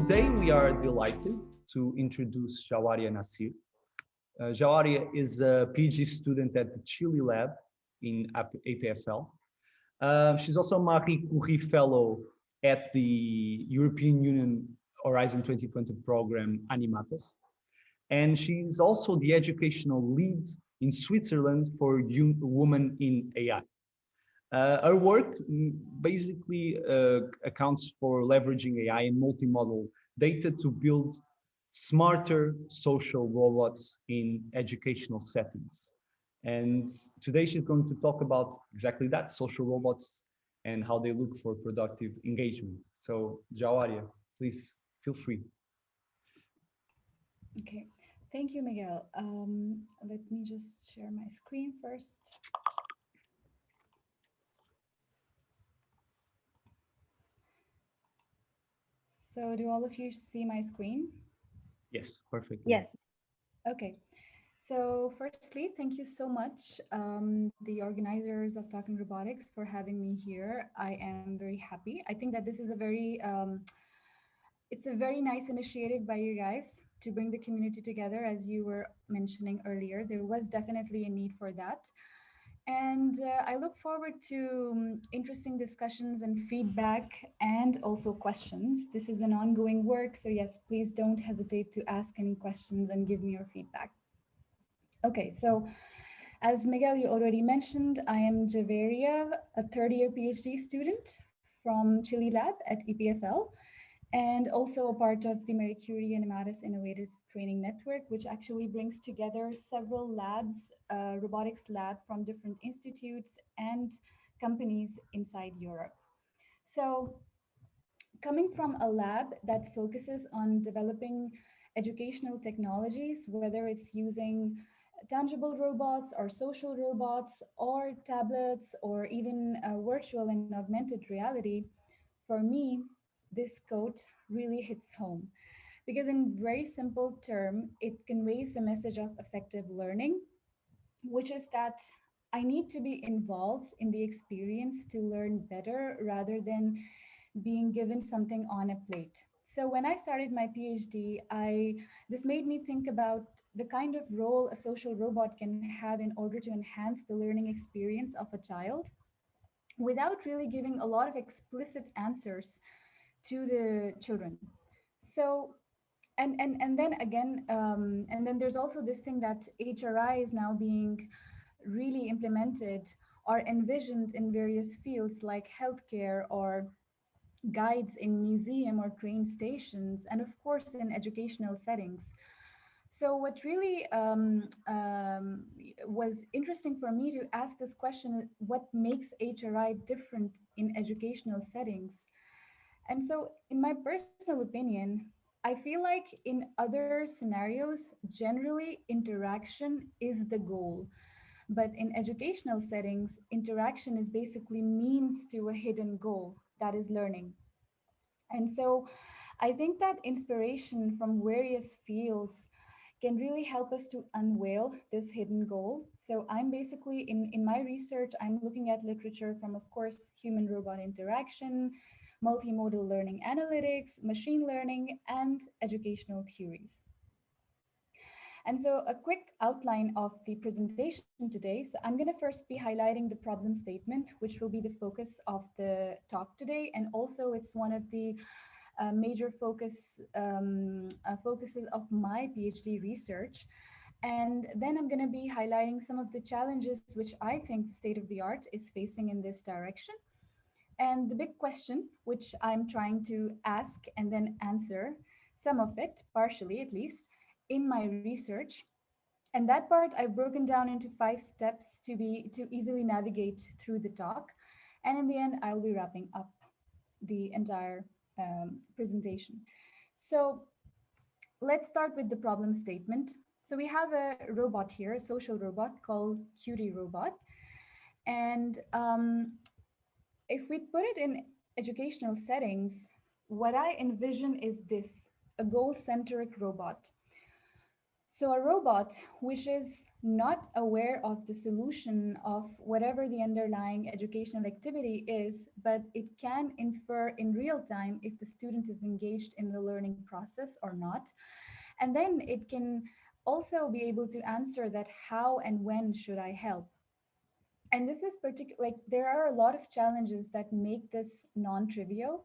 Today, we are delighted to introduce Jauwairia Nasir. Jauwaria is a PhD student at the Chile lab in EPFL. She's also Marie Curie Fellow at the European Union Horizon 2020 program ANIMATAS. And she's also the educational lead in Switzerland for women in AI. Her work basically accounts for leveraging AI and multi-modal data to build smarter social robots in educational settings. And today she's going to talk about exactly that, social robots and how they look for productive engagement. So Jauwaria, please feel free. Okay, thank you, Miguel. Let me just share my screen first. So do all of you see my screen? Yes, perfectly. Yes. Okay. So firstly, thank you so much, the organizers of Talking Robotics, for having me here. I am very happy. I think that this is it's a very nice initiative by you guys to bring the community together, as you were mentioning earlier. There was definitely a need for that. And I look forward to interesting discussions and feedback and also questions. This is an ongoing work, so yes, please don't hesitate to ask any questions and give me your feedback. Okay, so as Miguel, you already mentioned, I am Jauwairia, a third-year PhD student from Chile Lab at EPFL, and also a part of the Marie Curie ANIMATAS Innovative Training Network, which actually brings together several labs, robotics lab from different institutes and companies inside Europe. So coming from a lab that focuses on developing educational technologies, whether it's using tangible robots or social robots or tablets or even virtual and augmented reality, for me, this quote really hits home because in very simple term, it conveys the message of effective learning, which is that I need to be involved in the experience to learn better rather than being given something on a plate. So when I started my PhD, this made me think about the kind of role a social robot can have in order to enhance the learning experience of a child without really giving a lot of explicit answers to the children. So and then again, and then there's also this thing that HRI is now being really implemented or envisioned in various fields like healthcare or guides in museum or train stations, and of course in educational settings. So what really was interesting for me to ask this question, what makes HRI different in educational settings? And so in my personal opinion, I feel like in other scenarios, generally interaction is the goal. But in educational settings, interaction is basically means to a hidden goal, that is learning. And so I think that inspiration from various fields can really help us to unveil this hidden goal. So I'm basically in my research, I'm looking at literature from, of course, human robot interaction, multimodal learning analytics, machine learning, and educational theories. And so a quick outline of the presentation today. So I'm going to first be highlighting the problem statement, which will be the focus of the talk today. And also it's one of the major focuses of my PhD research. And then I'm going to be highlighting some of the challenges which I think the state of the art is facing in this direction. And the big question, which I'm trying to ask and then answer, some of it, partially at least, in my research. And that part I've broken down into 5 steps to easily navigate through the talk. And in the end, I'll be wrapping up the entire presentation. So let's start with the problem statement. So we have a robot here, a social robot called Curie Robot. And if we put it in educational settings, what I envision is this, a goal-centric robot. So a robot which is not aware of the solution of whatever the underlying educational activity is, but it can infer in real time if the student is engaged in the learning process or not. And then it can also be able to answer that how and when should I help? And this is particular, like there are a lot of challenges that make this non-trivial.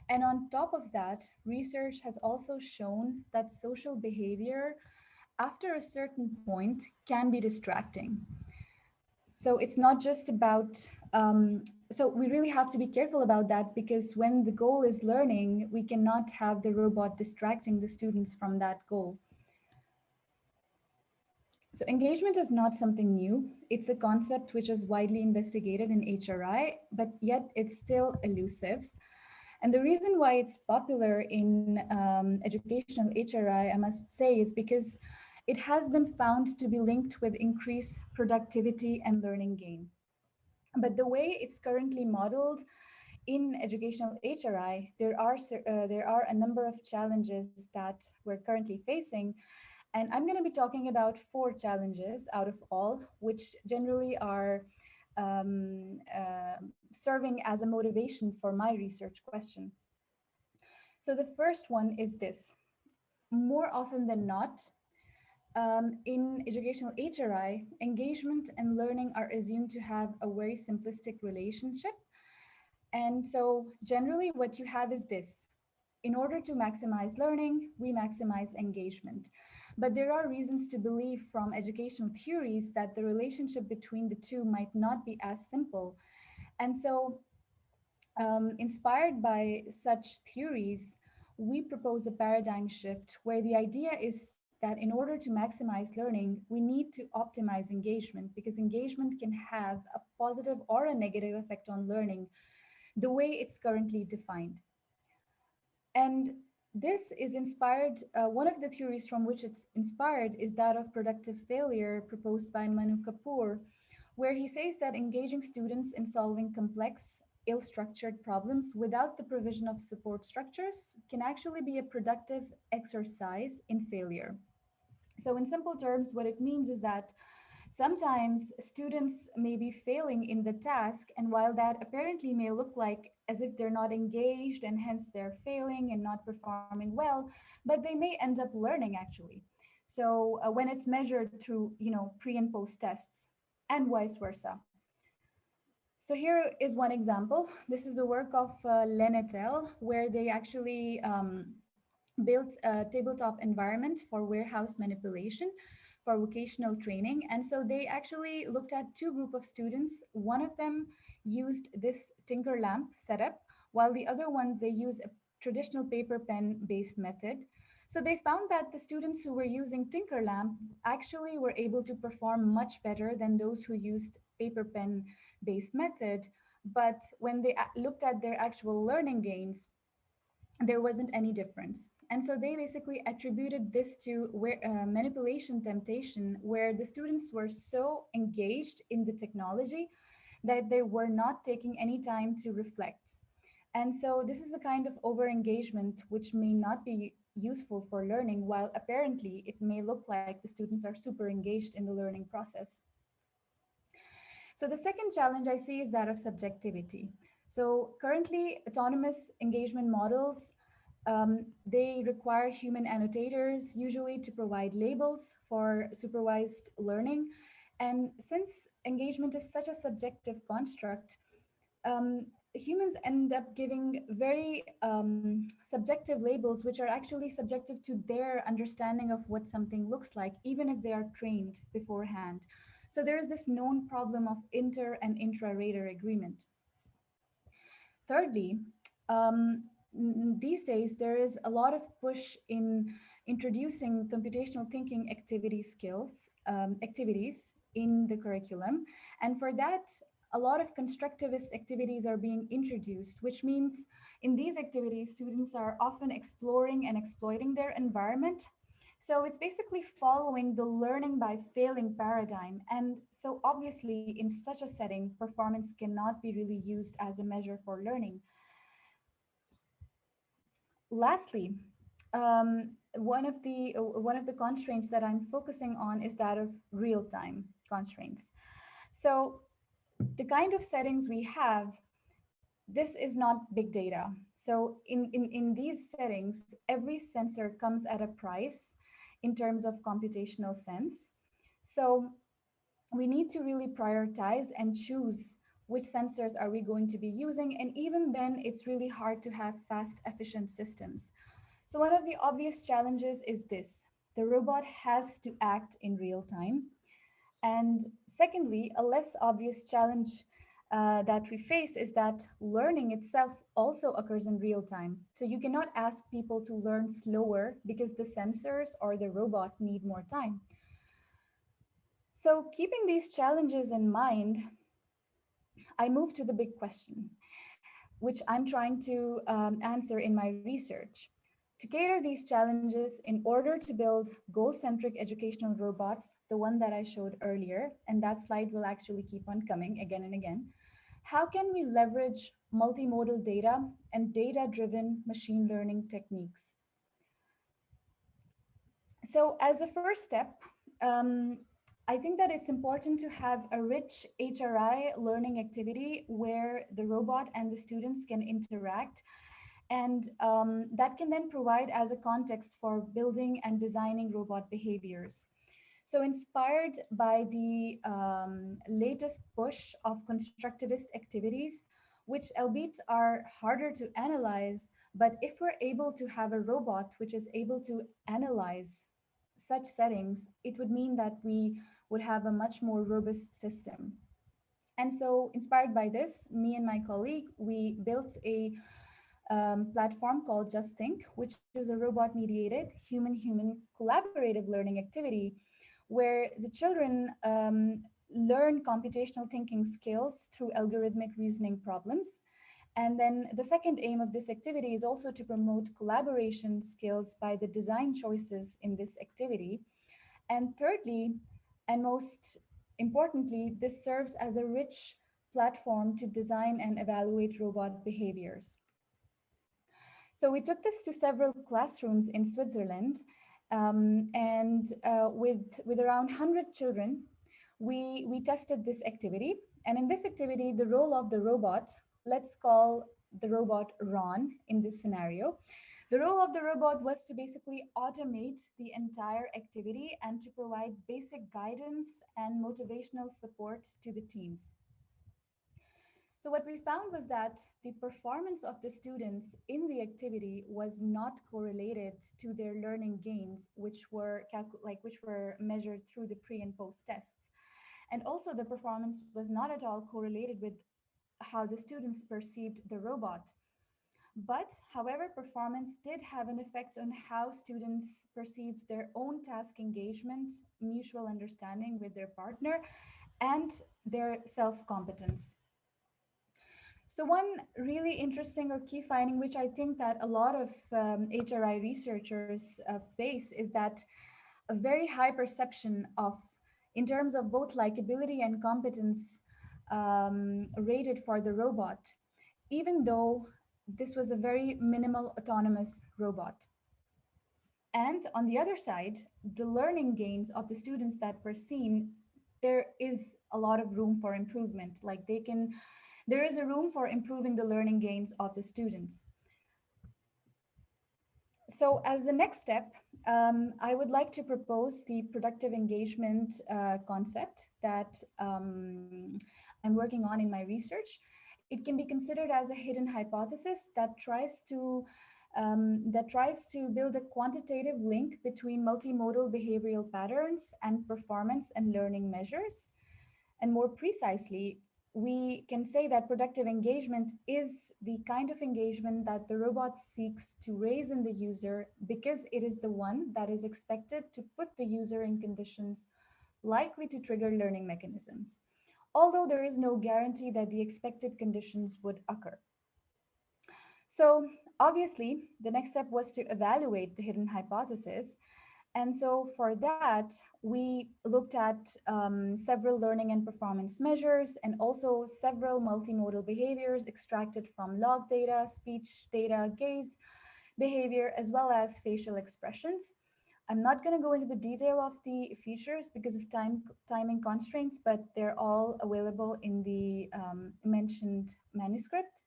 And on top of that, research has also shown that social behavior after a certain point can be distracting. So it's not just about, so we really have to be careful about that, because when the goal is learning, we cannot have the robot distracting the students from that goal. So engagement is not something new. It's a concept which is widely investigated in HRI, but yet it's still elusive. And the reason why it's popular in educational HRI, I must say, is because it has been found to be linked with increased productivity and learning gain. But the way it's currently modeled in educational HRI, there are a number of challenges that we're currently facing. And I'm going to be talking about 4 challenges out of all, which generally are serving as a motivation for my research question. So the first one is this. More often than not, in educational HRI, engagement and learning are assumed to have a very simplistic relationship. And so generally what you have is this. In order to maximize learning, we maximize engagement. But there are reasons to believe from educational theories that the relationship between the two might not be as simple. And so inspired by such theories, we propose a paradigm shift where the idea is that in order to maximize learning, we need to optimize engagement, because engagement can have a positive or a negative effect on learning the way it's currently defined. And this is inspired, one of the theories from which it's inspired is that of productive failure proposed by Manu Kapoor, where he says that engaging students in solving complex, ill-structured problems without the provision of support structures can actually be a productive exercise in failure. So in simple terms, what it means is that sometimes students may be failing in the task, and while that apparently may look like as if they're not engaged and hence they're failing and not performing well, but they may end up learning actually. So when it's measured through, pre and post tests and vice versa. So here is one example. This is the work of Len et al., where they actually built a tabletop environment for warehouse manipulation for vocational training. And so they actually looked at 2 groups of students. One of them used this Tinker lamp setup, while the other ones, they use a traditional paper pen based method. So they found that the students who were using Tinker lamp actually were able to perform much better than those who used paper pen based method. But when they looked at their actual learning gains, there wasn't any difference. And so they basically attributed this to manipulation temptation, where the students were so engaged in the technology that they were not taking any time to reflect. And so this is the kind of over engagement which may not be useful for learning, while apparently it may look like the students are super engaged in the learning process. So the second challenge I see is that of subjectivity. So currently, autonomous engagement models, they require human annotators usually to provide labels for supervised learning. And since engagement is such a subjective construct, humans end up giving very subjective labels, which are actually subjective to their understanding of what something looks like, even if they are trained beforehand. So there is this known problem of inter and intra-rater agreement. Thirdly, these days there is a lot of push in introducing computational thinking activities in the curriculum. And for that, a lot of constructivist activities are being introduced, which means in these activities, students are often exploring and exploiting their environment. So it's basically following the learning by failing paradigm. And so obviously in such a setting, performance cannot be really used as a measure for learning. Lastly, one of the constraints that I'm focusing on is that of real-time constraints. So the kind of settings we have, this is not big data. So in these settings, every sensor comes at a price in terms of computational sense. So we need to really prioritize and choose which sensors are we going to be using. And even then, it's really hard to have fast, efficient systems. So one of the obvious challenges is this: the robot has to act in real time. And secondly, a less obvious challenge that we face is that learning itself also occurs in real time. So you cannot ask people to learn slower because the sensors or the robot need more time. So keeping these challenges in mind, I move to the big question, which I'm trying to answer in my research. To cater these challenges, in order to build goal-centric educational robots, the one that I showed earlier, and that slide will actually keep on coming again and again, how can we leverage multimodal data and data-driven machine learning techniques? So as a first step, um, I think that it's important to have a rich HRI learning activity where the robot and the students can interact, and that can then provide as a context for building and designing robot behaviors. So inspired by the latest push of constructivist activities, which albeit are harder to analyze, but if we're able to have a robot which is able to analyze such settings, it would mean that we would have a much more robust system. And so, inspired by this, me and my colleague, we built a platform called Just Think, which is a robot mediated human human collaborative learning activity where the children learn computational thinking skills through algorithmic reasoning problems. And then the second aim of this activity is also to promote collaboration skills by the design choices in this activity. And thirdly, and most importantly, this serves as a rich platform to design and evaluate robot behaviors. So we took this to several classrooms in Switzerland, and with around 100 children, we tested this activity. And in this activity, the role of the robot, let's call the robot Ron in this scenario. The role of the robot was to basically automate the entire activity and to provide basic guidance and motivational support to the teams. So what we found was that the performance of the students in the activity was not correlated to their learning gains, which were measured through the pre and post tests. And also the performance was not at all correlated with how the students perceived the robot. But however, performance did have an effect on how students perceived their own task engagement, mutual understanding with their partner, and their self-competence. So one really interesting or key finding, which I think that a lot of HRI researchers face, is that a very high perception of, in terms of both likability and competence rated for the robot, even though this was a very minimal autonomous robot. And on the other side, the learning gains of the students that were seen, there is a lot of room for improvement. There is a room for improving the learning gains of the students. So as the next step, I would like to propose the productive engagement concept that I'm working on in my research. It can be considered as a hidden hypothesis that tries to build a quantitative link between multimodal behavioral patterns and performance and learning measures. And more precisely, we can say that productive engagement is the kind of engagement that the robot seeks to raise in the user because it is the one that is expected to put the user in conditions likely to trigger learning mechanisms, although there is no guarantee that the expected conditions would occur. So obviously, the next step was to evaluate the hidden hypothesis. And so for that, we looked at several learning and performance measures and also several multimodal behaviors extracted from log data, speech data, gaze, behavior, as well as facial expressions. I'm not going to go into the detail of the features because of timing constraints, but they're all available in the mentioned manuscript.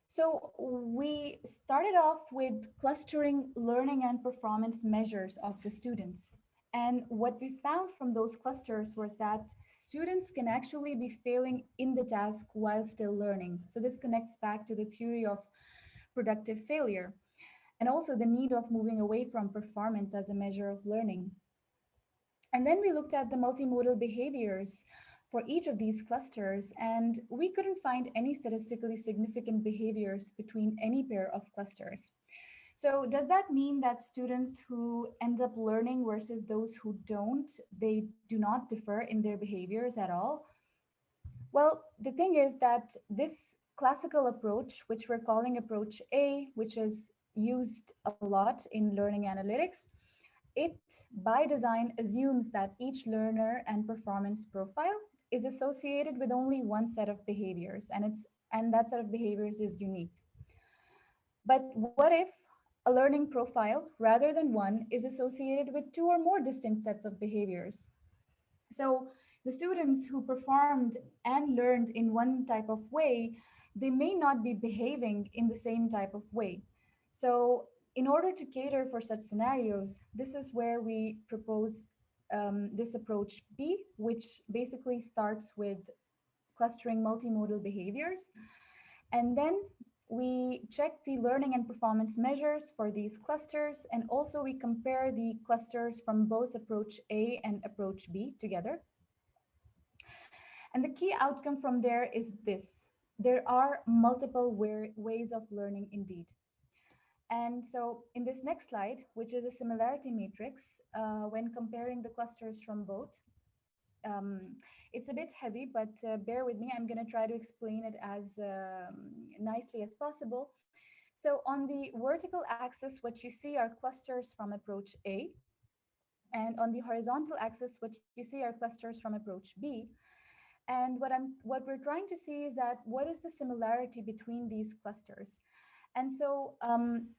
So we started off with clustering learning and performance measures of the students. And what we found from those clusters was that students can actually be failing in the task while still learning. So this connects back to the theory of productive failure and also the need of moving away from performance as a measure of learning. And then we looked at the multimodal behaviors for each of these clusters, and we couldn't find any statistically significant behaviors between any pair of clusters. So does that mean that students who end up learning versus those who don't, they do not differ in their behaviors at all? Well, the thing is that this classical approach, which we're calling approach A, which is used a lot in learning analytics, it by design assumes that each learner and performance profile is associated with only one set of behaviors, and that set of behaviors is unique. But what if a learning profile rather than one is associated with two or more distinct sets of behaviors? So the students who performed and learned in one type of way, they may not be behaving in the same type of way. So in order to cater for such scenarios, this is where we propose this approach B, which basically starts with clustering multimodal behaviors. And then we check the learning and performance measures for these clusters, and also we compare the clusters from both approach A and approach B together. And the key outcome from there is this: there are multiple ways of learning indeed. And so in this next slide, which is a similarity matrix, when comparing the clusters from both, it's a bit heavy, but bear with me. I'm going to try to explain it as nicely as possible. So on the vertical axis, what you see are clusters from approach A. And on the horizontal axis, what you see are clusters from approach B. And what we're trying to see is that what is the similarity between these clusters? And so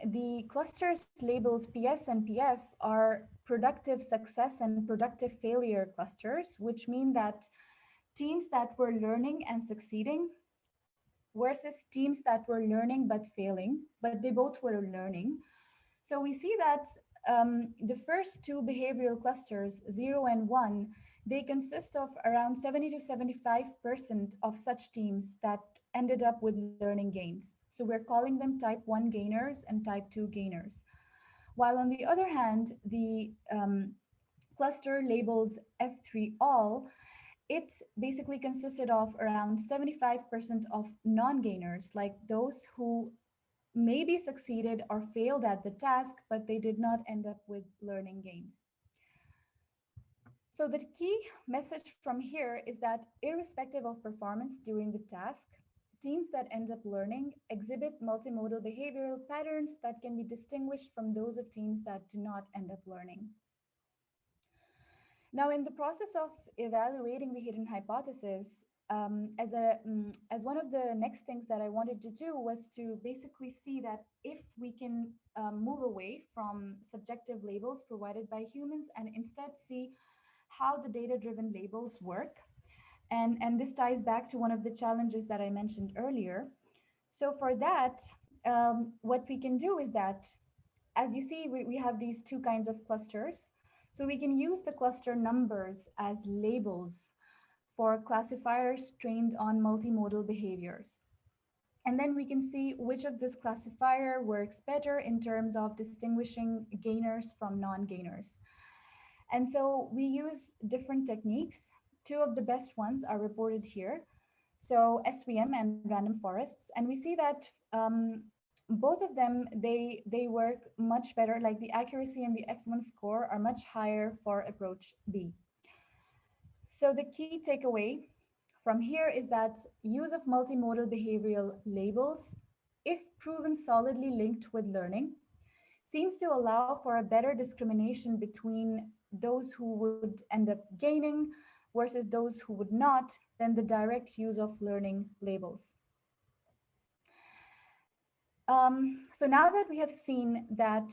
the clusters labeled PS and PF are productive success and productive failure clusters, which mean that teams that were learning and succeeding versus teams that were learning but failing, but they both were learning. So we see that the first two behavioral clusters, 0 and 1, they consist of around 70 to 75% of such teams that ended up with learning gains. So we're calling them type 1 gainers and type 2 gainers. While on the other hand, the cluster labeled F3 all, it basically consisted of around 75% of non-gainers, like those who maybe succeeded or failed at the task, but they did not end up with learning gains. So the key message from here is that irrespective of performance during the task, teams that end up learning exhibit multimodal behavioral patterns that can be distinguished from those of teams that do not end up learning. Now, in the process of evaluating the hidden hypothesis, as one of the next things that I wanted to do was to basically see that if we can move away from subjective labels provided by humans and instead see how the data-driven labels work. And this ties back to one of the challenges that I mentioned earlier. So for that, what we can do is that, as you see, we have these two kinds of clusters. So we can use the cluster numbers as labels for classifiers trained on multimodal behaviors. And then we can see which of this classifier works better in terms of distinguishing gainers from non-gainers. And so we use different techniques. Two of the best ones are reported here. So SVM and random forests. And we see that both of them, they work much better, like the accuracy and the F1 score are much higher for approach B. So the key takeaway from here is that use of multimodal behavioral labels, if proven solidly linked with learning, seems to allow for a better discrimination between those who would end up gaining versus those who would not than the direct use of learning labels. So now that we have seen that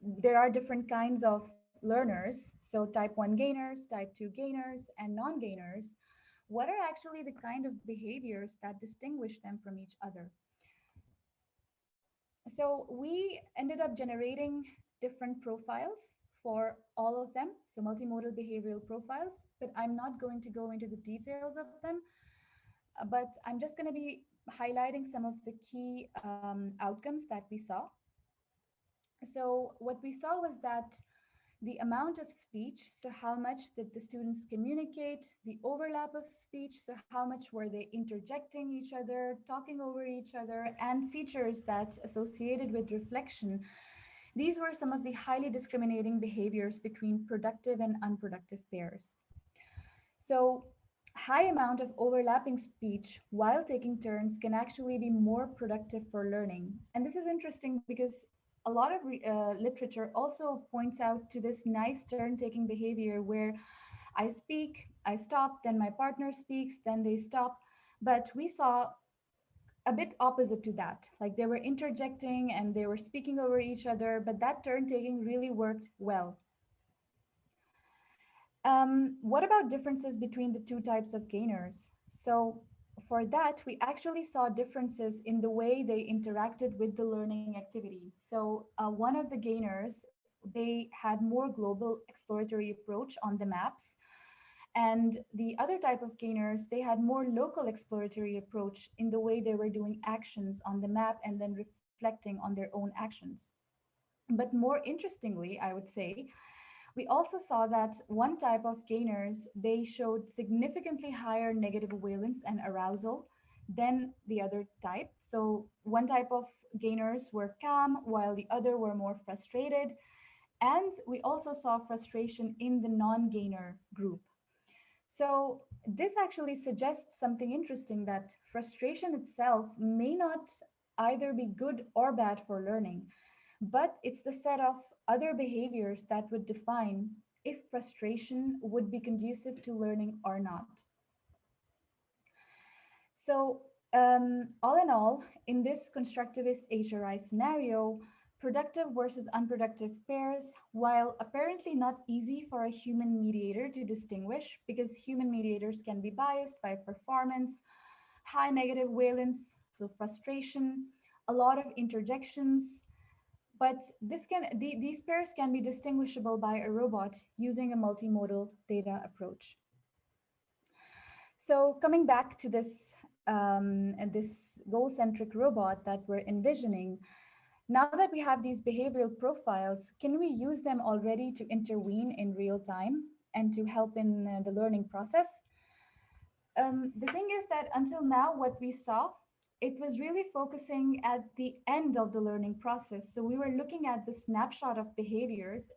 there are different kinds of learners, so type 1 gainers, type 2 gainers, and non-gainers, what are actually the kind of behaviors that distinguish them from each other? So we ended up generating different profiles for all of them, so multimodal behavioral profiles, but I'm not going to go into the details of them, but I'm just going to be highlighting some of the key outcomes that we saw. So what we saw was that the amount of speech, so how much did the students communicate, the overlap of speech, so how much were they interjecting each other, talking over each other, and features that's associated with reflection. These were some of the highly discriminating behaviors between productive and unproductive pairs. So high amount of overlapping speech while taking turns can actually be more productive for learning. And this is interesting because a lot of literature also points out to this nice turn-taking behavior where I speak, I stop, then my partner speaks, then they stop. But we saw a bit opposite to that. Like they were interjecting and they were speaking over each other, but that turn-taking really worked well. What about differences between the two types of gainers? So for that, we actually saw differences in the way they interacted with the learning activity. So one of the gainers, they had more global exploratory approach on the maps. And the other type of gainers, they had more local exploratory approach in the way they were doing actions on the map and then reflecting on their own actions. But more interestingly, I would say, we also saw that one type of gainers, they showed significantly higher negative valence and arousal than the other type. So one type of gainers were calm, while the other were more frustrated. And we also saw frustration in the non-gainer group. So this actually suggests something interesting, that frustration itself may not either be good or bad for learning, but it's the set of other behaviors that would define if frustration would be conducive to learning or not. So, all in all, in this constructivist HRI scenario, productive versus unproductive pairs, while apparently not easy for a human mediator to distinguish, because human mediators can be biased by performance, high negative valence, so frustration, a lot of interjections, but these pairs can be distinguishable by a robot using a multimodal data approach. So coming back to this goal-centric robot that we're envisioning, now that we have these behavioral profiles, can we use them already to intervene in real time and to help in the learning process? The thing is that until now, what we saw, it was really focusing at the end of the learning process. So we were looking at the snapshot of behaviors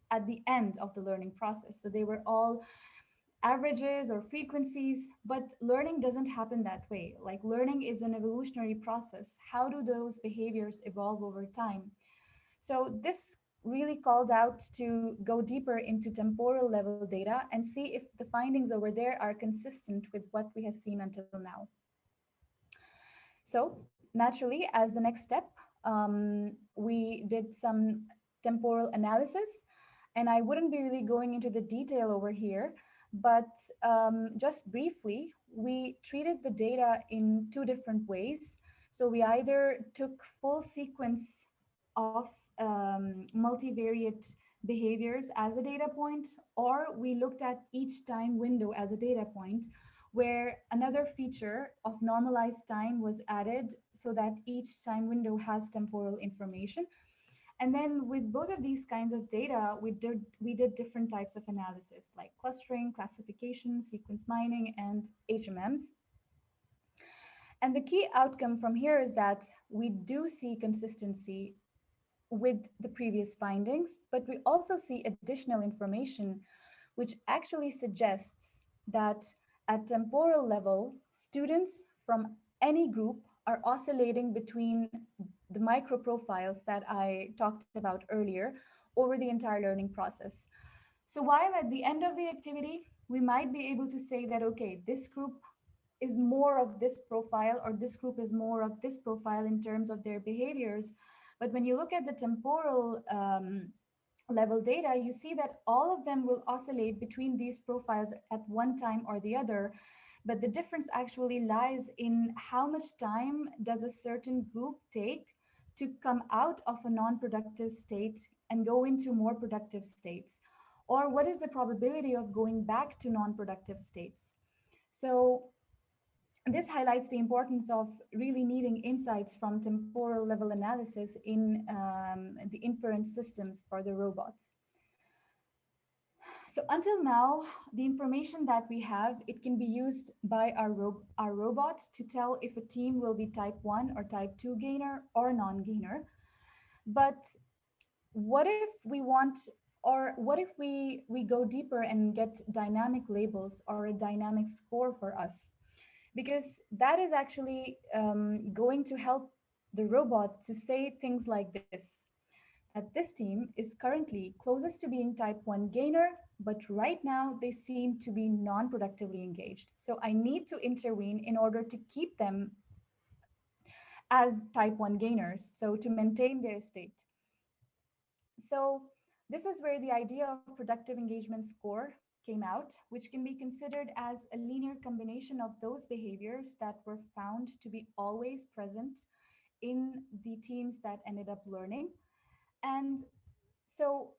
at the end of the learning process. So they were all averages or frequencies, but learning doesn't happen that way. Like learning is an evolutionary process. How do those behaviors evolve over time? So this really called out to go deeper into temporal level data and see if the findings over there are consistent with what we have seen until now. So naturally, as the next step, we did some temporal analysis, and I wouldn't be really going into the detail over here, but just briefly, we treated the data in two different ways. So we either took full sequence of multivariate behaviors as a data point, or we looked at each time window as a data point, where another feature of normalized time was added so that each time window has temporal information. And then with both of these kinds of data, we did different types of analysis like clustering, classification, sequence mining, and HMMs. And the key outcome from here is that we do see consistency with the previous findings, but we also see additional information which actually suggests that at temporal level, students from any group are oscillating between the micro profiles that I talked about earlier over the entire learning process. So while at the end of the activity, we might be able to say that, okay, this group is more of this profile, or this group is more of this profile in terms of their behaviors. But when you look at the temporal level data, you see that all of them will oscillate between these profiles at one time or the other. But the difference actually lies in how much time does a certain group take to come out of a non-productive state and go into more productive states, or what is the probability of going back to non-productive states. So this highlights the importance of really needing insights from temporal level analysis in the inference systems for the robots. So until now, the information that we have, it can be used by our robot to tell if a team will be type 1 or type 2 gainer or non-gainer. But what if we want, or what if we go deeper and get dynamic labels or a dynamic score for us? Because that is actually going to help the robot to say things like this, that this team is currently closest to being type 1 gainer, but right now they seem to be non-productively engaged. So I need to intervene in order to keep them as type 1 gainers, so to maintain their state. So this is where the idea of productive engagement score came out, which can be considered as a linear combination of those behaviors that were found to be always present in the teams that ended up learning. And so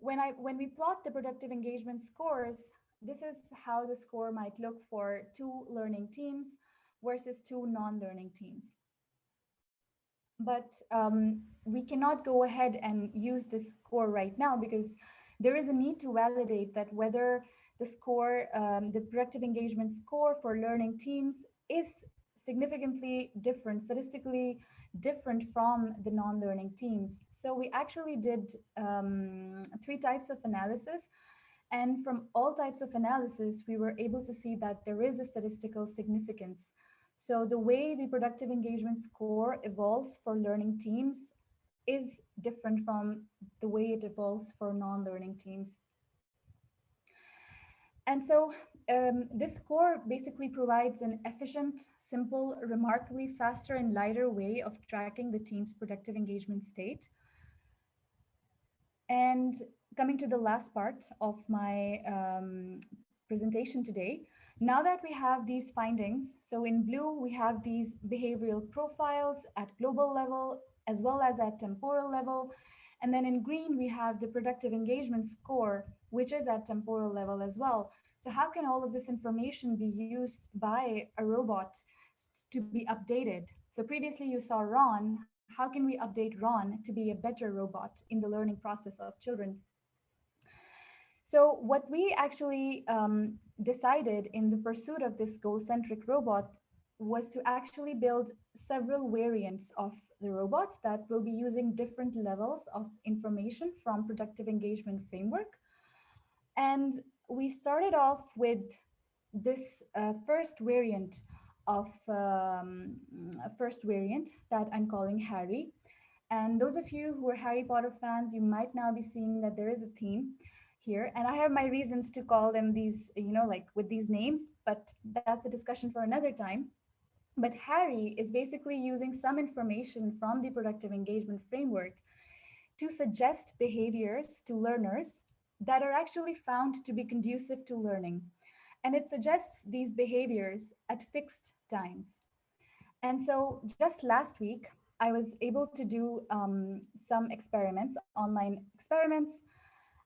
when we plot the productive engagement scores, this is how the score might look for 2 learning teams versus 2 non-learning teams. But we cannot go ahead and use this score right now, because there is a need to validate that whether the score, the productive engagement score for learning teams is significantly different, statistically different from the non-learning teams. So we actually did 3 types of analysis. And from all types of analysis, we were able to see that there is a statistical significance. So the way the productive engagement score evolves for learning teams is different from the way it evolves for non-learning teams. And so this score basically provides an efficient, simple, remarkably faster and lighter way of tracking the team's productive engagement state. And coming to the last part of my presentation today, now that we have these findings, so in blue, we have these behavioral profiles at global level, as well as at temporal level. And then in green, we have the productive engagement score, which is at temporal level as well. So how can all of this information be used by a robot to be updated? So previously you saw Ron. How can we update Ron to be a better robot in the learning process of children? So what we actually decided in the pursuit of this goal-centric robot was to actually build several variants of the robots that will be using different levels of information from productive engagement framework. And we started off with this first variant that I'm calling Harry. And those of you who are Harry Potter fans, you might now be seeing that there is a theme here. And I have my reasons to call them these, like with these names, but that's a discussion for another time. But Harry is basically using some information from the productive engagement framework to suggest behaviors to learners that are actually found to be conducive to learning. And it suggests these behaviors at fixed times. And so just last week, I was able to do some experiments, online experiments.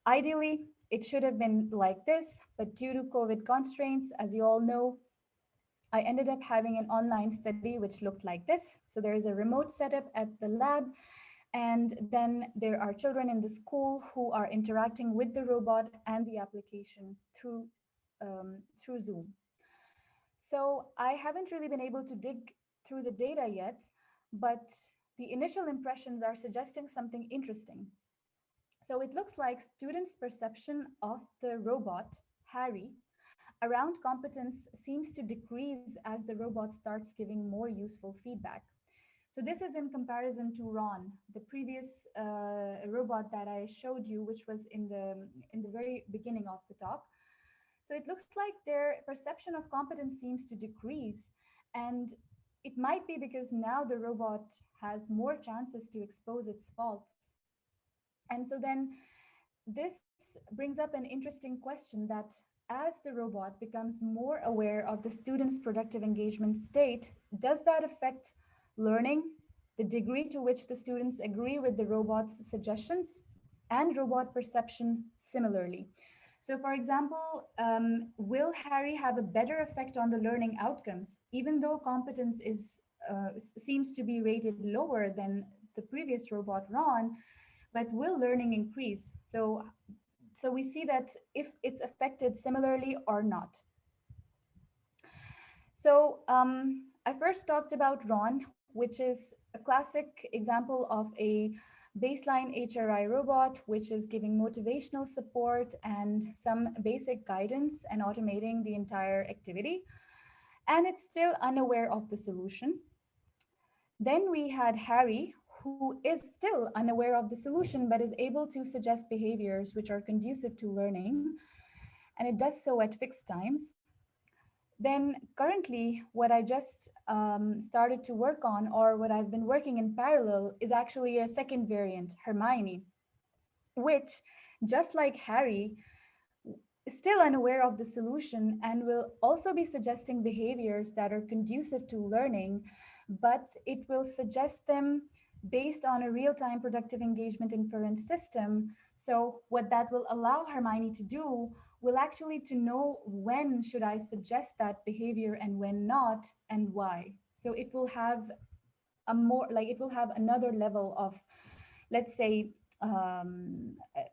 Ideally, it should have been like this, but due to COVID constraints, as you all know, I ended up having an online study which looked like this. So there is a remote setup at the lab, and then there are children in the school who are interacting with the robot and the application through Zoom. So I haven't really been able to dig through the data yet, but the initial impressions are suggesting something interesting. So it looks like students' perception of the robot, Harry, around competence seems to decrease as the robot starts giving more useful feedback. So this is in comparison to Ron, the previous robot that I showed you, which was in the very beginning of the talk. So it looks like their perception of competence seems to decrease. And it might be because now the robot has more chances to expose its faults. And so then this brings up an interesting question that as the robot becomes more aware of the student's productive engagement state, does that affect learning, the degree to which the students agree with the robot's suggestions, and robot perception similarly? So, for example, will Harry have a better effect on the learning outcomes, even though competence seems to be rated lower than the previous robot, Ron? But will learning increase? So we see that if it's affected similarly or not. So I first talked about Ron, which is a classic example of a baseline HRI robot, which is giving motivational support and some basic guidance and automating the entire activity. And it's still unaware of the solution. Then we had Harry, who is still unaware of the solution, but is able to suggest behaviors which are conducive to learning, and it does so at fixed times. Then, currently, what I just started to work on, or what I've been working in parallel, is actually a second variant, Hermione, which, just like Harry, is still unaware of the solution and will also be suggesting behaviors that are conducive to learning, but it will suggest them based on a real-time productive engagement inference system. So what that will allow Hermione to do will actually to know when should I suggest that behavior and when not and why. So it will have a more like it will have another level of, let's say,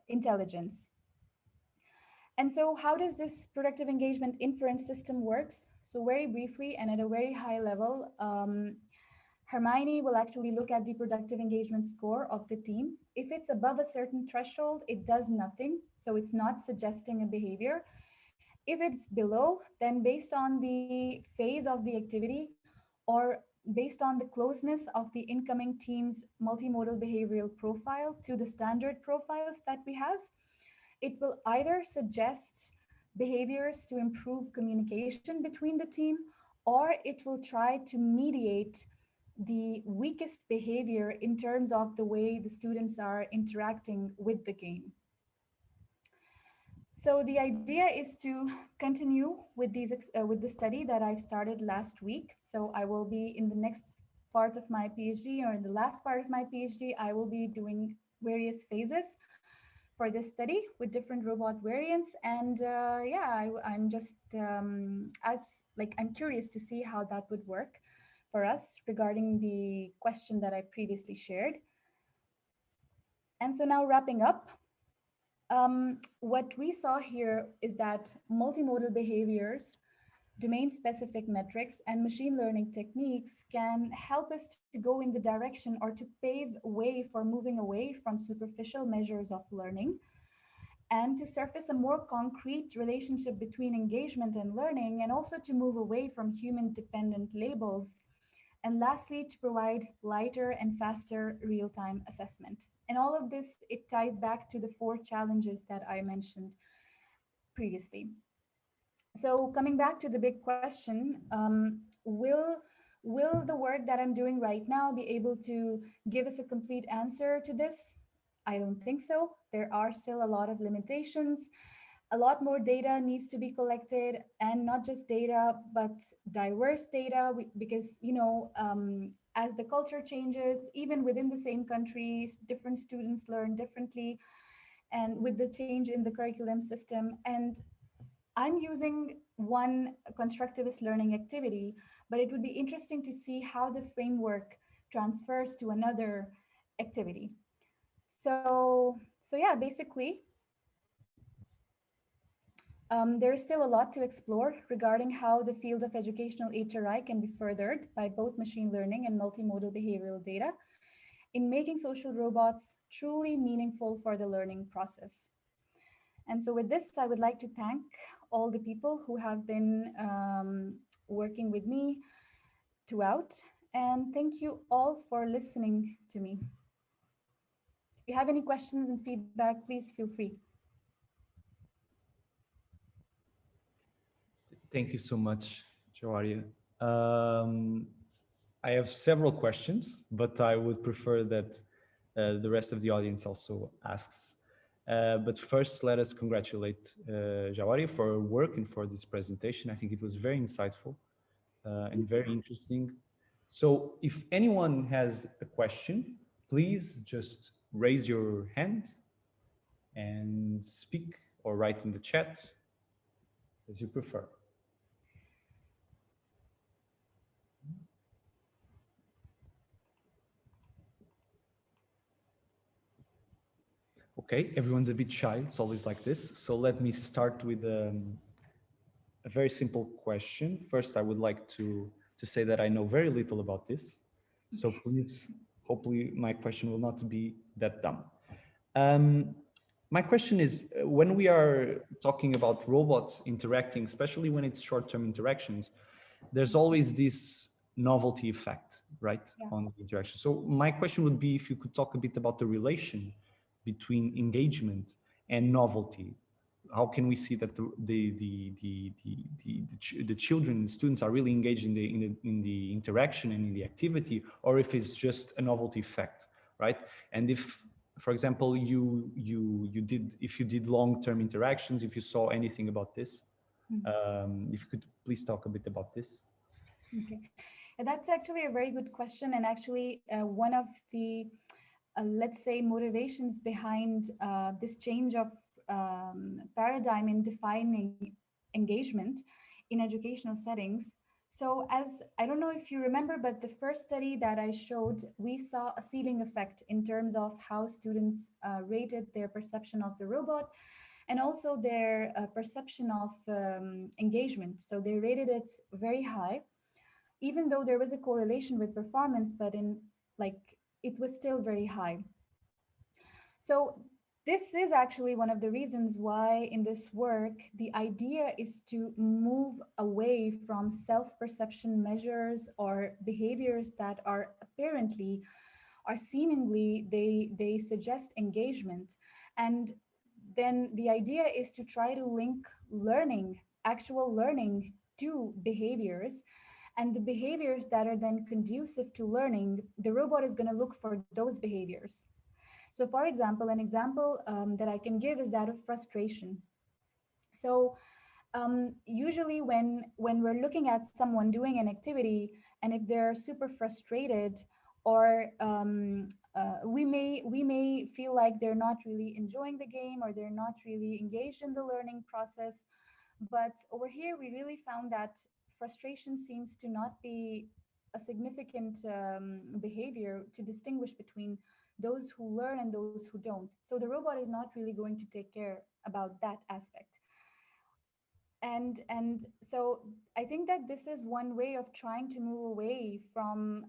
intelligence. And so how does this productive engagement inference system works? So very briefly and at a very high level, Hermione will actually look at the productive engagement score of the team. If it's above a certain threshold, it does nothing. So it's not suggesting a behavior. If it's below, then based on the phase of the activity or based on the closeness of the incoming team's multimodal behavioral profile to the standard profiles that we have, it will either suggest behaviors to improve communication between the team, or it will try to mediate the weakest behavior in terms of the way the students are interacting with the game. So the idea is to continue with with the study that I've started last week. So I will be in the next part of my PhD, or in the last part of my PhD, I will be doing various phases for this study with different robot variants. And yeah, I'm just I'm curious to see how that would work for us regarding the question that I previously shared. And so now wrapping up, what we saw here is that multimodal behaviors, domain-specific metrics, and machine learning techniques can help us to go in the direction or to pave way for moving away from superficial measures of learning and to surface a more concrete relationship between engagement and learning, and also to move away from human-dependent labels. And lastly, to provide lighter and faster real-time assessment. And all of this, it ties back to the 4 challenges that I mentioned previously. So coming back to the big question, will the work that I'm doing right now be able to give us a complete answer to this? I don't think so. There are still a lot of limitations. A lot more data needs to be collected, and not just data, but diverse data, because, as the culture changes, even within the same countries, different students learn differently, and with the change in the curriculum system. And I'm using one constructivist learning activity, but it would be interesting to see how the framework transfers to another activity. So yeah, basically, there is still a lot to explore regarding how the field of educational HRI can be furthered by both machine learning and multimodal behavioral data in making social robots truly meaningful for the learning process. And so with this, I would like to thank all the people who have been working with me throughout. And thank you all for listening to me. If you have any questions and feedback, please feel free. Thank you so much, Jauwaria. I have several questions, but I would prefer that the rest of the audience also asks. But first, let us congratulate Jauwaria for her work and for this presentation. I think it was very insightful and very interesting. So if anyone has a question, please just raise your hand and speak or write in the chat as you prefer. Okay, everyone's a bit shy. It's always like this. So let me start with a very simple question. First, I would like to say that I know very little about this. So please, hopefully my question will not be that dumb. My question is, when we are talking about robots interacting, especially when it's short-term interactions, there's always this novelty effect, right, on the interaction. So my question would be if you could talk a bit about the relation between engagement and novelty. How can we see that the children and students are really engaged in the interaction and in the activity, or if it's just a novelty effect, right? And if, for example, if you did long-term interactions, if you saw anything about this, if you could please talk a bit about this. Okay, that's actually a very good question, and actually one of the let's say motivations behind this change of paradigm in defining engagement in educational settings. So as I don't know if you remember, but the first study that I showed, we saw a ceiling effect in terms of how students rated their perception of the robot and also their perception of engagement. So they rated it very high, even though there was a correlation with performance, but in like it was still very high. So this is actually one of the reasons why in this work, the idea is to move away from self-perception measures or behaviors that are apparently or seemingly they suggest engagement. And then the idea is to try to link learning, actual learning, to behaviors, and the behaviors that are then conducive to learning, the robot is going to look for those behaviors. So for example, an example that I can give is that of frustration. So usually when we're looking at someone doing an activity, and if they're super frustrated, or we may feel like they're not really enjoying the game, or they're not really engaged in the learning process. But over here, we really found that frustration seems to not be a significant behavior to distinguish between those who learn and those who don't. So the robot is not really going to take care about that aspect. And so I think that this is one way of trying to move away from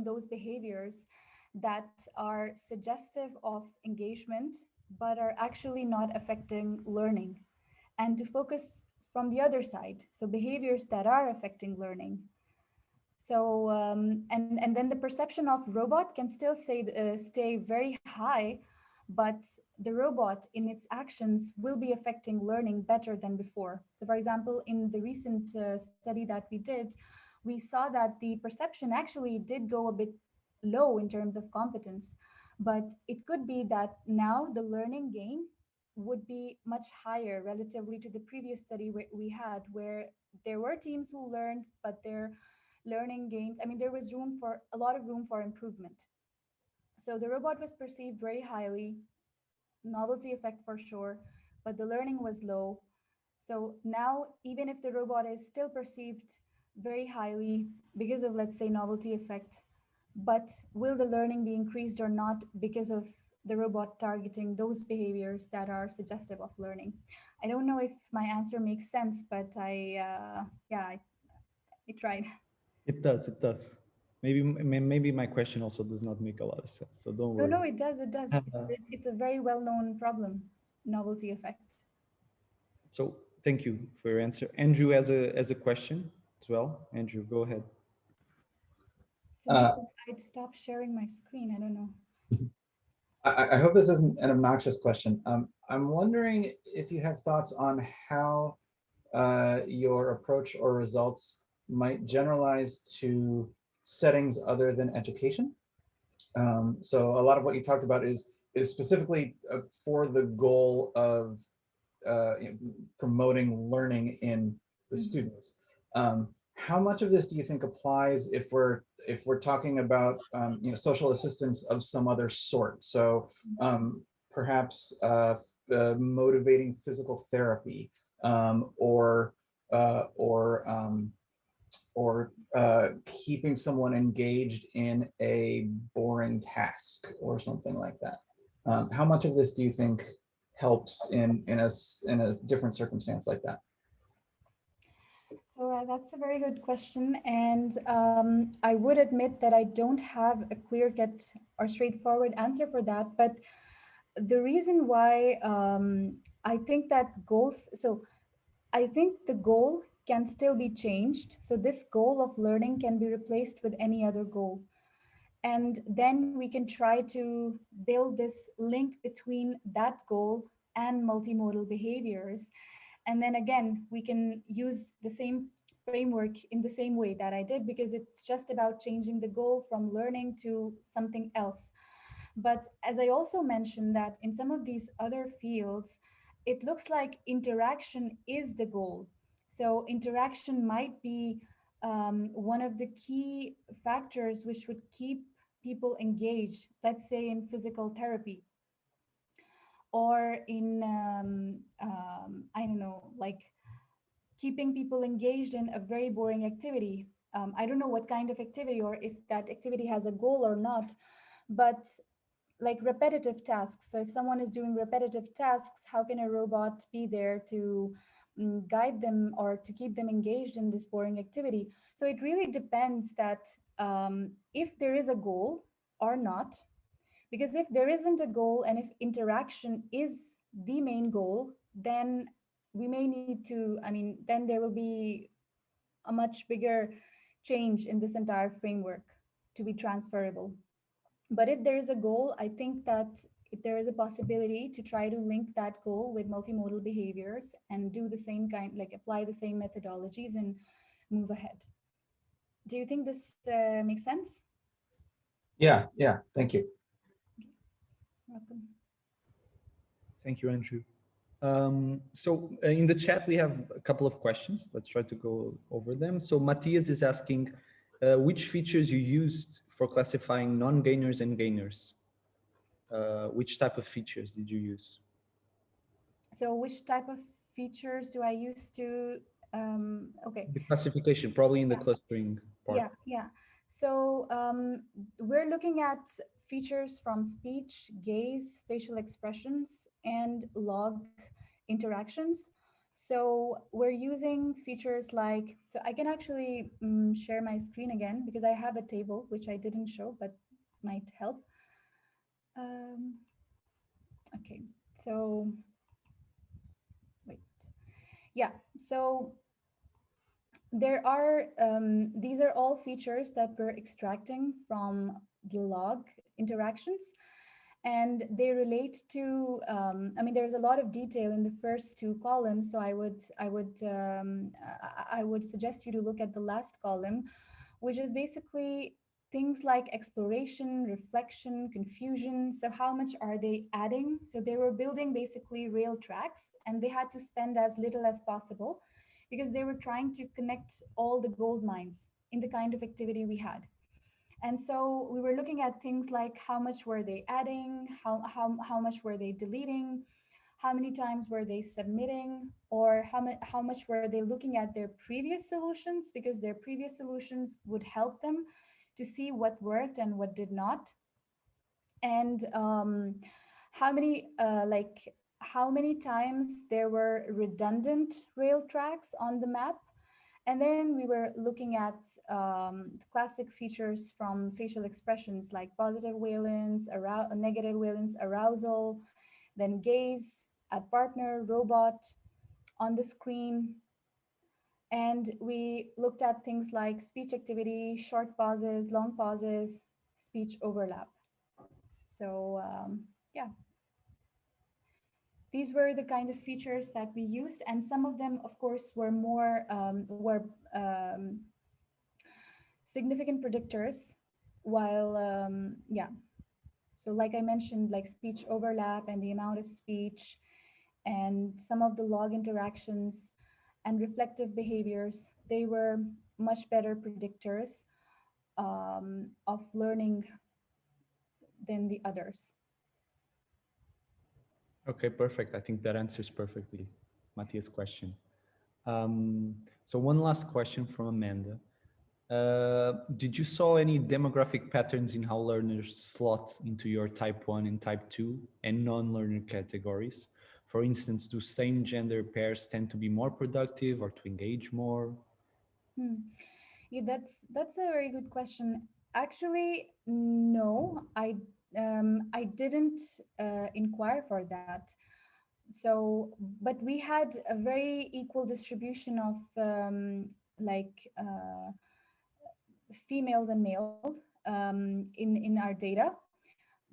those behaviors that are suggestive of engagement but are actually not affecting learning, and to focus from the other side, so behaviors that are affecting learning. So and then the perception of robot can still stay very high, but the robot in its actions will be affecting learning better than before. So for example, in the recent study that we did, we saw that the perception actually did go a bit low in terms of competence, but it could be that now the learning gain would be much higher relatively to the previous study we had, where there were teams who learned, but their learning gains, I mean, there was a lot of room for improvement. So the robot was perceived very highly, novelty effect for sure, but the learning was low. So now, even if the robot is still perceived very highly because of, let's say, novelty effect, but will the learning be increased or not because of the robot targeting those behaviors that are suggestive of learning? I don't know if my answer makes sense, but I tried. It does, it does. Maybe my question also does not make a lot of sense, so don't No, worry. no, it does. It does. It's a very well-known problem, novelty effect. So thank you for your answer. Andrew has a question as well. Andrew, go ahead. So maybe I'd stop sharing my screen. I don't know. I hope this isn't an obnoxious question. I'm wondering if you have thoughts on how your approach or results might generalize to settings other than education. So a lot of what you talked about is specifically for the goal of promoting learning in the students. How much of this do you think applies if we're talking about social assistance of some other sort? So perhaps motivating physical therapy, or uh, or um, keeping someone engaged in a boring task or something like that. How much of this do you think helps in a different circumstance like that? So that's a very good question, and I would admit that I don't have a clear-cut or straightforward answer for that. But the reason why I think that goals, so I think the goal can still be changed. So this goal of learning can be replaced with any other goal. And then we can try to build this link between that goal and multimodal behaviors. And then again, we can use the same framework in the same way that I did, because it's just about changing the goal from learning to something else. But as I also mentioned, that in some of these other fields, it looks like interaction is the goal. So interaction might be one of the key factors which would keep people engaged, let's say in physical therapy, or in, I don't know, like keeping people engaged in a very boring activity. I don't know what kind of activity or if that activity has a goal or not, but like repetitive tasks. So if someone is doing repetitive tasks, how can a robot be there to guide them or to keep them engaged in this boring activity? So it really depends that if there is a goal or not. Because if there isn't a goal and if interaction is the main goal, then we may need to, I mean, then there will be a much bigger change in this entire framework to be transferable. But if there is a goal, I think that there is a possibility to try to link that goal with multimodal behaviors and do the same kind, like apply the same methodologies and move ahead. Do you think this makes sense? Yeah, yeah. Thank you. Welcome. Thank you, Andrew. So in the chat, we have a couple of questions. Let's try to go over them. So Matthias is asking which features you used for classifying non-gainers and gainers. Which type of features did you use? So which type of features do I use to, okay. The classification, probably in the Yeah. clustering part. Yeah. So we're looking at features from speech, gaze, facial expressions, and log interactions. So we're using features like, so I can actually share my screen again because I have a table which I didn't show but might help. Um, okay, so wait. Yeah, so there are, these are all features that we're extracting from the log interactions, and they relate to, I mean, there's a lot of detail in the first two columns, so I would suggest you to look at the last column, which is basically things like exploration, reflection, confusion. So how much are they adding? So they were building basically rail tracks, and they had to spend as little as possible because they were trying to connect all the gold mines in the kind of activity we had. And so we were looking at things like how much were they adding, how much were they deleting, how many times were they submitting, or how much were they looking at their previous solutions, because their previous solutions would help them to see what worked and what did not. And how many how many times there were redundant rail tracks on the map. And then we were looking at classic features from facial expressions like positive valence, negative valence, arousal, then gaze at partner, robot, on the screen. And we looked at things like speech activity, short pauses, long pauses, speech overlap. So yeah. these were the kind of features that we used, and some of them, of course, were more um, significant predictors. While yeah, so like I mentioned, like speech overlap and the amount of speech, and some of the log interactions and reflective behaviors, they were much better predictors of learning than the others. Okay, perfect. I think that answers perfectly Matthias' question. So one last question from Amanda. Did you saw any demographic patterns in how learners slot into your type 1 and type 2 and non-learner categories? For instance, do same gender pairs tend to be more productive or to engage more? Yeah, that's a very good question. Actually, no, I didn't inquire for that. So, but we had a very equal distribution of like females and males in our data.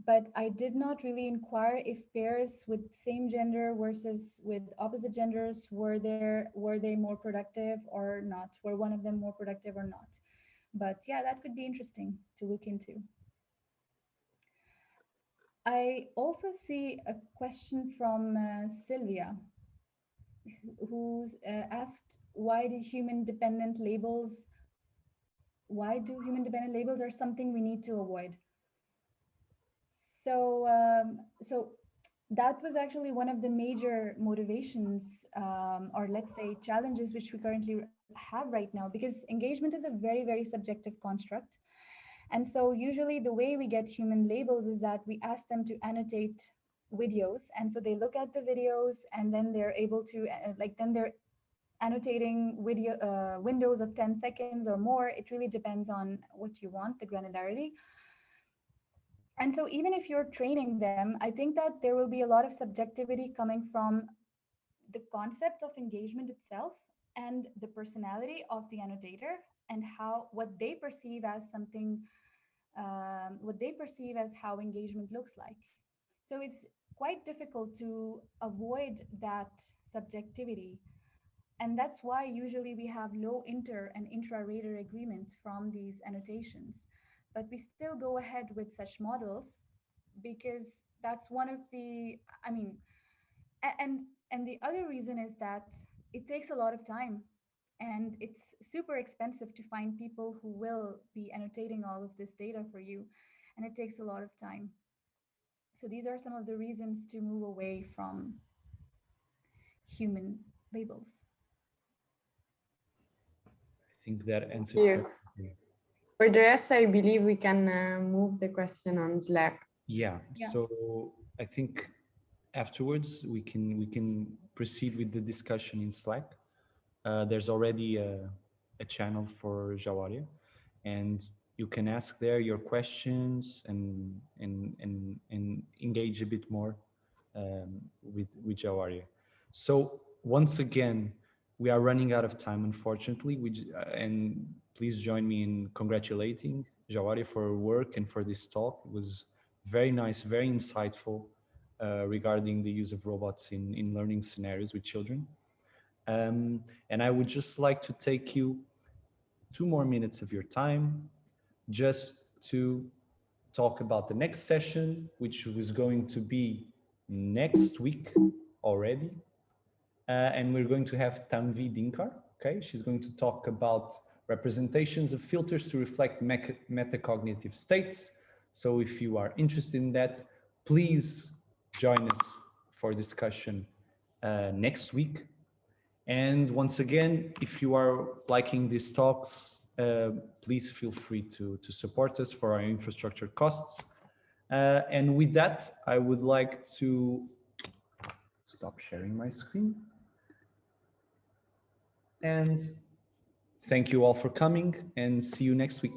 But I did not really inquire if pairs with same gender versus with opposite genders were they more productive or not? Were one of them more productive or not? But yeah, that could be interesting to look into. I also see a question from Sylvia, who asked, why do human dependent labels are something we need to avoid? So that was actually one of the major motivations, or let's say challenges, which we currently have right now, because engagement is a very, very subjective construct. And so usually the way we get human labels is that we ask them to annotate videos. And so they look at the videos and then they're able to, then they're annotating video windows of 10 seconds or more. It really depends on what you want, the granularity. And so even if you're training them, I think that there will be a lot of subjectivity coming from the concept of engagement itself and the personality of the annotator, and how what they perceive as something, what they perceive as how engagement looks like. So it's quite difficult to avoid that subjectivity. And that's why usually we have low inter and intra-rater agreement from these annotations. But we still go ahead with such models because that's one of the, I mean, and the other reason is that it takes a lot of time, and it's super expensive to find people who will be annotating all of this data for you, and it takes a lot of time. So these are some of the reasons to move away from human labels. I think that answers you. perfectly. For the rest, I believe we can move the question on Slack. Yeah. Yeah. So I think afterwards we can proceed with the discussion in Slack. There's already a channel for Jauwaria, and you can ask there your questions and engage a bit more with Jauwaria. So once again, we are running out of time, unfortunately. And please join me in congratulating Jauwaria for her work and for this talk. It was very nice, very insightful regarding the use of robots in learning scenarios with children. And I would just like to take you 2 more minutes of your time just to talk about the next session, which was going to be next week already. And we're going to have Tanvi Dinkar. Okay, she's going to talk about representations of filters to reflect metacognitive states. So if you are interested in that, please join us for discussion next week. And once again, if you are liking these talks, please feel free to support us for our infrastructure costs. And with that, I would like to stop sharing my screen. And thank you all for coming, and see you next week.